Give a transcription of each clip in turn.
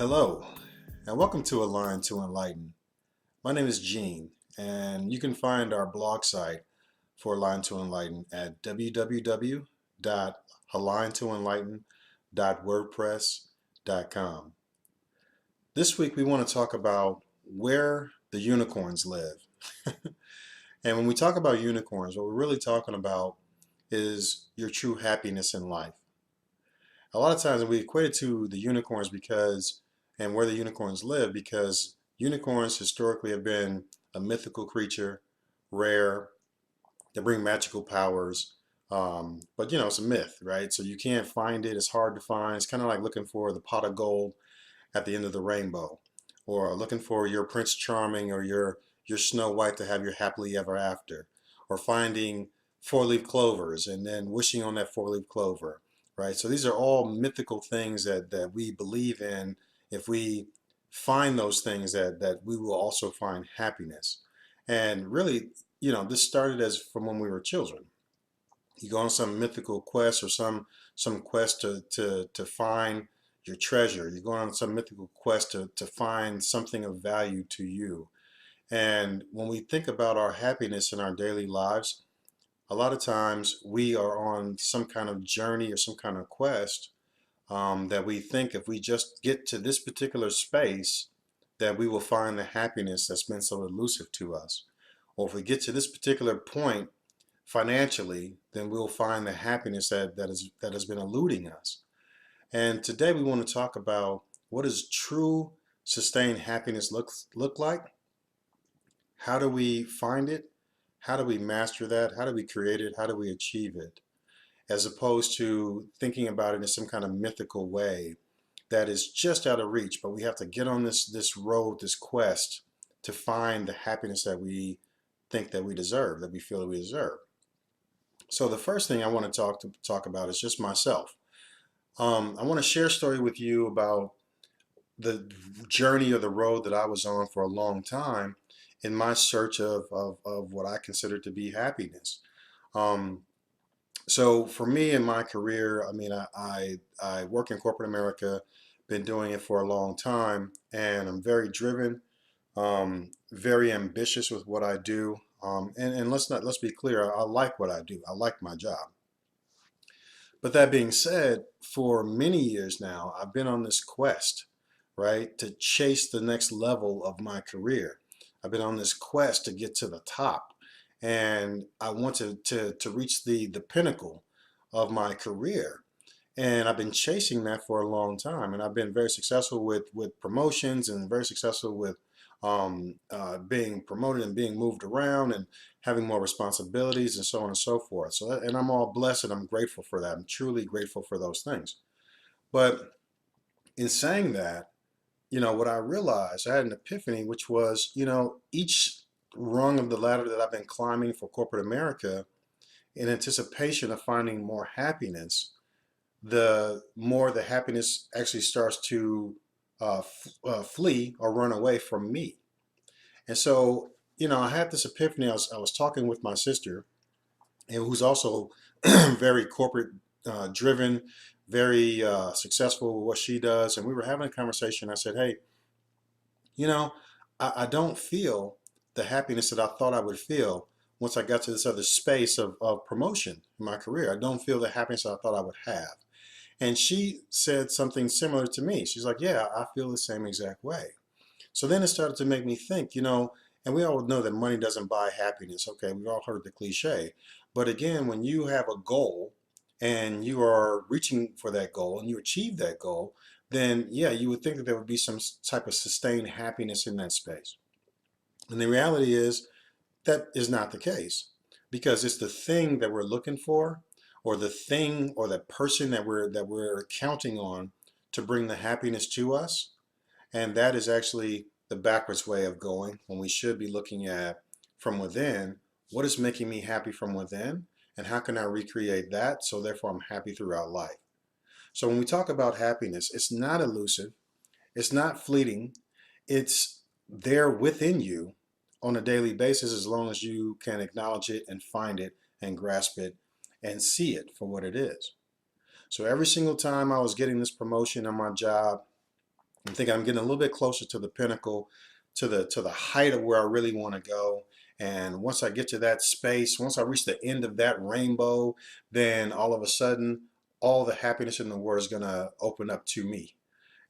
Hello, and welcome to Align to Enlighten. My name is Gene, and you can find our blog site for Align to Enlighten at www.aligntoenlighten.wordpress.com. This week, we want to talk about where the unicorns live. And when we talk about unicorns, what we're really talking about is your true happiness in life. A lot of times we equate it to the unicorns and where the unicorns live because unicorns historically have been a mythical creature, rare, they bring magical powers. But it's a myth, right? So you can't find it. It's hard to find. It's kind of like looking for the pot of gold at the end of the rainbow, or looking for your Prince Charming or your Snow White to have your happily ever after, or finding four-leaf clovers and then wishing on that four-leaf clover, right? So these are all mythical things that we believe in. If we find those things, that we will also find happiness. And really, this started as from when we were children. You go on some mythical quest or some quest to find your treasure. You go on some mythical quest to find something of value to you. And when we think about our happiness in our daily lives, a lot of times we are on some kind of journey or some kind of quest that we think if we just get to this particular space, that we will find the happiness that's been so elusive to us. Or if we get to this particular point financially, then we'll find the happiness that has been eluding us. And today we want to talk about what does true sustained happiness look like? How do we find it? How do we master that? How do we create it? How do we achieve it? As opposed to thinking about it in some kind of mythical way that is just out of reach, but we have to get on this road, this quest to find the happiness that we think that we deserve, that we feel that we deserve. So the first thing I want to talk about is just myself. I want to share a story with you about the journey or the road that I was on for a long time in my search of what I consider to be happiness. Um, so for me in my career, I mean, I work in corporate America, been doing it for a long time, and I'm very driven, very ambitious with what I do. And let's be clear, I like what I do. I like my job. But that being said, for many years now, I've been on this quest, right, to chase the next level of my career. I've been on this quest to get to the top, and I want to reach the pinnacle of my career. And I've been chasing that for a long time, and I've been very successful with promotions and very successful with being promoted and being moved around and having more responsibilities and so on and so forth. And I'm all blessed and I'm grateful for that. I'm truly grateful for those things. But in saying that, what I realized, I had an epiphany, which was, each rung of the ladder that I've been climbing for corporate America in anticipation of finding more happiness, the more the happiness actually starts to flee or run away from me. And so, I had this epiphany. I was talking with my sister, and who's also very corporate driven, very successful with what she does. And we were having a conversation. I said, hey, you know, I don't feel the happiness that I thought I would feel once I got to this other space of promotion in my career. I don't feel the happiness I thought I would have. And she said something similar to me. She's like, yeah, I feel the same exact way. So then it started to make me think, and we all know that money doesn't buy happiness. Okay, we've all heard the cliche. But again, when you have a goal and you are reaching for that goal and you achieve that goal, then yeah, you would think that there would be some type of sustained happiness in that space. And the reality is that is not the case because it's the thing that we're looking for or the thing or the person that we're counting on to bring the happiness to us, and that is actually the backwards way of going when we should be looking at from within. What is making me happy from within? And how can I recreate that so therefore I'm happy throughout life? So when we talk about happiness, it's not elusive, it's not fleeting, it's there within you on a daily basis as long as you can acknowledge it and find it and grasp it and see it for what it is. So every single time I was getting this promotion on my job, I'm thinking I'm getting a little bit closer to the pinnacle, to the height of where I really want to go. And once I get to that space, once I reach the end of that rainbow, then all of a sudden, all the happiness in the world is going to open up to me.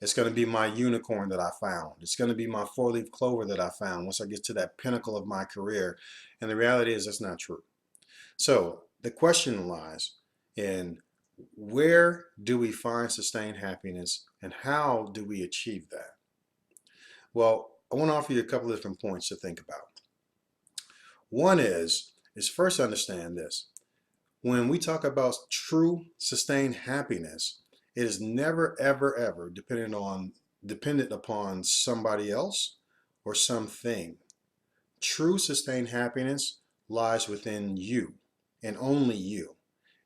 It's going to be my unicorn that I found. It's going to be my four-leaf clover that I found once I get to that pinnacle of my career. And the reality is that's not true. So the question lies in, where do we find sustained happiness and how do we achieve that? Well, I want to offer you a couple of different points to think about. One is first understand this. When we talk about true sustained happiness, it is never, ever, ever dependent upon somebody else or something. True sustained happiness lies within you and only you.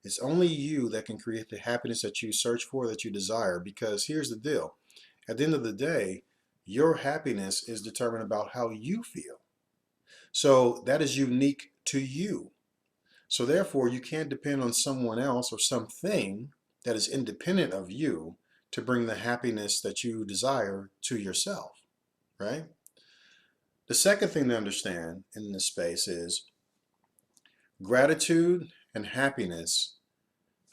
It's only you that can create the happiness that you search for, that you desire, because here's the deal. At the end of the day, your happiness is determined about how you feel. So that is unique to you. So therefore, you can't depend on someone else or something that is independent of you to bring the happiness that you desire to yourself, right? The second thing to understand in this space is gratitude and happiness.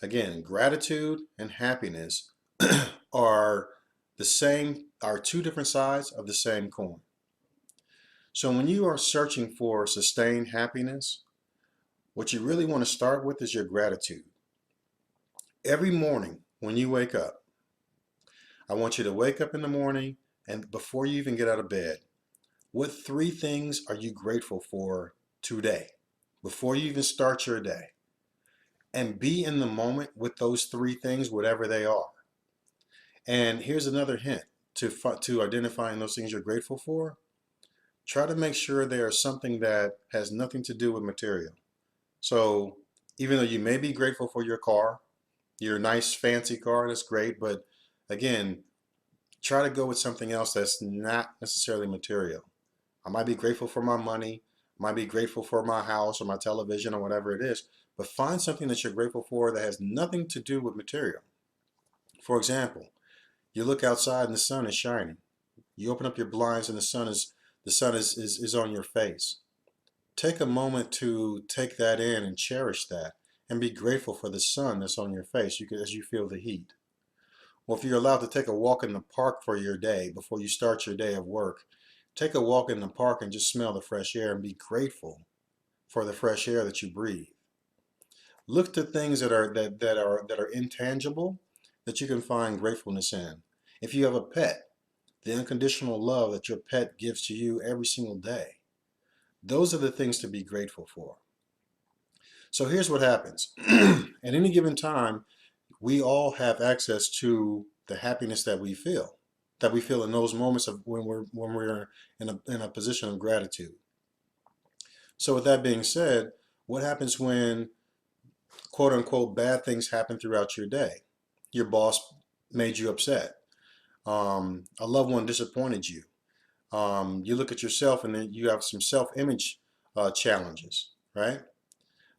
Again, gratitude and happiness are are two different sides of the same coin. So when you are searching for sustained happiness, what you really want to start with is your gratitude. Every morning when you wake up, I want you to wake up in the morning, and before you even get out of bed, what three things are you grateful for today? Before you even start your day. And be in the moment with those three things, whatever they are. And here's another hint to identifying those things you're grateful for. Try to make sure they are something that has nothing to do with material. So even though you may be grateful for your car, your nice fancy car, that's great, but again, try to go with something else that's not necessarily material. I might be grateful for my money, might be grateful for my house or my television or whatever it is, but find something that you're grateful for that has nothing to do with material. For example, you look outside and the sun is shining. You open up your blinds and the sun is on your face. Take a moment to take that in and cherish that and be grateful for the sun that's on your face as you feel the heat. Or if you're allowed to take a walk in the park for your day before you start your day of work, take a walk in the park and just smell the fresh air and be grateful for the fresh air that you breathe. Look to things that are intangible that you can find gratefulness in. If you have a pet, the unconditional love that your pet gives to you every single day. Those are the things to be grateful for. So here's what happens. At any given time, we all have access to the happiness that we feel in those moments of when we're in a position of gratitude. So with that being said, what happens when quote unquote bad things happen throughout your day? Your boss made you upset. A loved one disappointed you. You look at yourself and then you have some self-image challenges, right?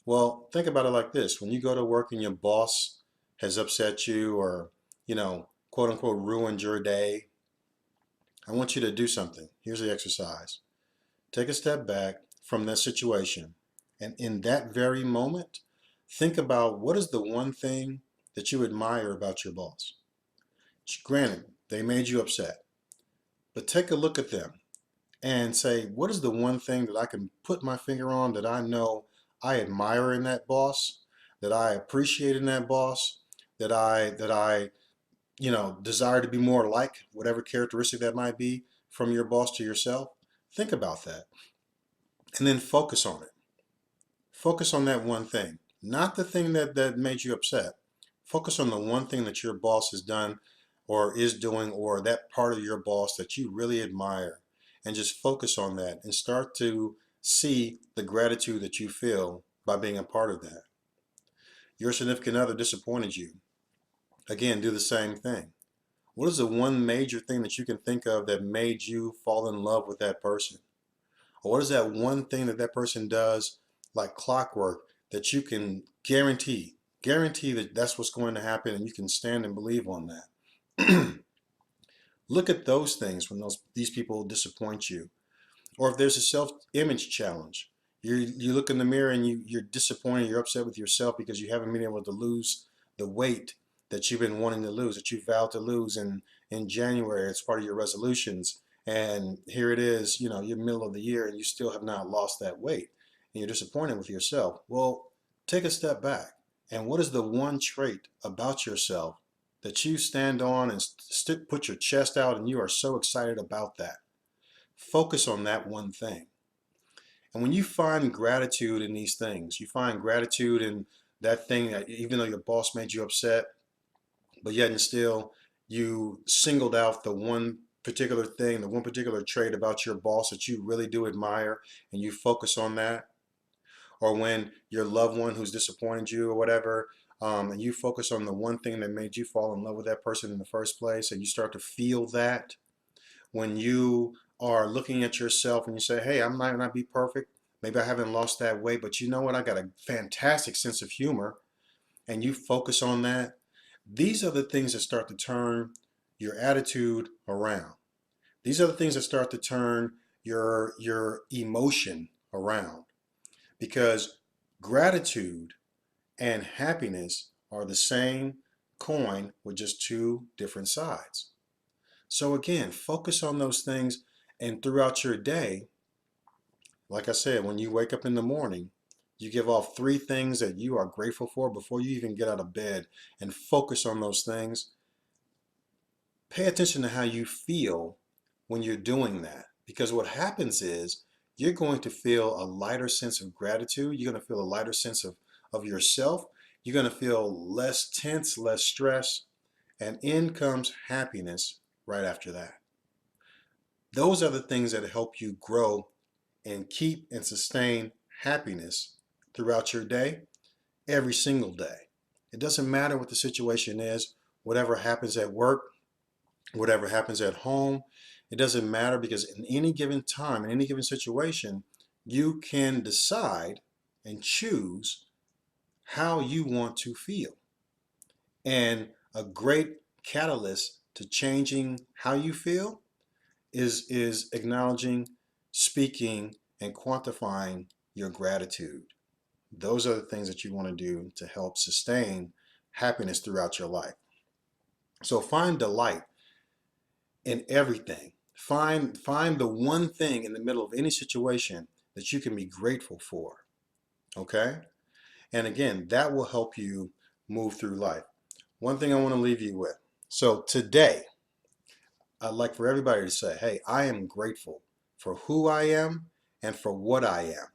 Well, think about it like this. When you go to work and your boss has upset you or, quote unquote, ruined your day, I want you to do something. Here's the exercise. Take a step back from that situation. And in that very moment, think about what is the one thing that you admire about your boss. Granted, they made you upset, but take a look at them and say, what is the one thing that I can put my finger on that I know I admire in that boss, that I appreciate in that boss, that I desire to be more like, whatever characteristic that might be, from your boss to yourself. Think about that and then focus on it. Focus on that one thing, not the thing that made you upset. Focus on the one thing that your boss has done or is doing, or that part of your boss that you really admire, and just focus on that and start to see the gratitude that you feel by being a part of that. Your significant other disappointed you. Again, do the same thing. What is the one major thing that you can think of that made you fall in love with that person? Or what is that one thing that that person does like clockwork that you can guarantee that that's what's going to happen and you can stand and believe on that? Look at those things when these people disappoint you. Or if there's a self-image challenge, you look in the mirror and you're disappointed, you're upset with yourself because you haven't been able to lose the weight that you've been wanting to lose, that you vowed to lose in January. It's part of your resolutions. And here it is, you're middle of the year and you still have not lost that weight. And you're disappointed with yourself. Well, take a step back. And what is the one trait about yourself that you stand on and put your chest out and you are so excited about that? Focus on that one thing. And when you find gratitude in these things, you find gratitude in that thing that even though your boss made you upset, but yet and still you singled out the one particular thing, the one particular trait about your boss that you really do admire, and you focus on that. Or when your loved one who's disappointed you or whatever, and you focus on the one thing that made you fall in love with that person in the first place, and you start to feel that. When you are looking at yourself and you say, hey, I might not be perfect, maybe I haven't lost that weight, but you know what, I got a fantastic sense of humor, and you focus on that. These are the things that start to turn your attitude around. These are the things that start to turn your emotion around, because gratitude and happiness are the same coin with just two different sides. So again, focus on those things, and throughout your day, like I said, when you wake up in the morning, you give off 3 things that you are grateful for before you even get out of bed, and focus on those things. Pay attention to how you feel when you're doing that, because what happens is you're going to feel a lighter sense of gratitude. You're going to feel a lighter sense of yourself. You're going to feel less tense, less stress, and in comes happiness right after that. Those are the things that help you grow and keep and sustain happiness throughout your day, every single day. It doesn't matter what the situation is, whatever happens at work, whatever happens at home, it doesn't matter, because in any given time, in any given situation, you can decide and choose how you want to feel. And a great catalyst to changing how you feel is acknowledging, speaking, and quantifying your gratitude. Those are the things that you want to do to help sustain happiness throughout your life. So find delight in everything. Find the one thing in the middle of any situation that you can be grateful for. Okay? And again, that will help you move through life. One thing I want to leave you with. So today, I'd like for everybody to say, hey, I am grateful for who I am and for what I am.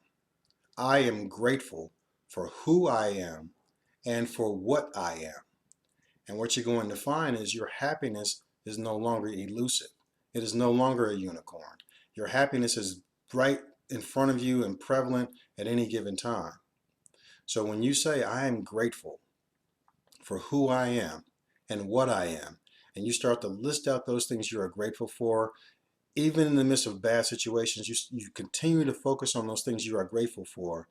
I am grateful for who I am and for what I am. And what you're going to find is your happiness is no longer elusive. It is no longer a unicorn. Your happiness is right in front of you and prevalent at any given time. So when you say, I am grateful for who I am and what I am, and you start to list out those things you are grateful for, even in the midst of bad situations, you continue to focus on those things you are grateful for,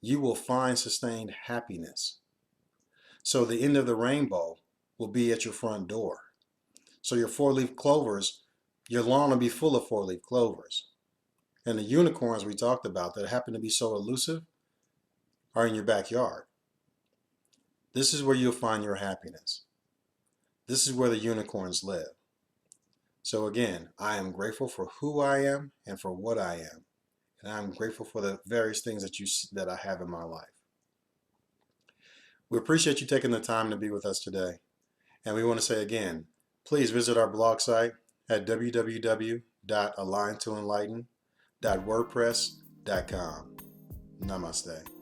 you will find sustained happiness. So the end of the rainbow will be at your front door. So your 4-leaf clovers, your lawn will be full of 4-leaf clovers. And the unicorns we talked about that happen to be so elusive are in your backyard. This is where you'll find your happiness. This is where the unicorns live. So again, I am grateful for who I am and for what I am. And I'm grateful for the various things that I have in my life. We appreciate you taking the time to be with us today. And we want to say again, please visit our blog site at www.aligntoenlighten.wordpress.com. Namaste.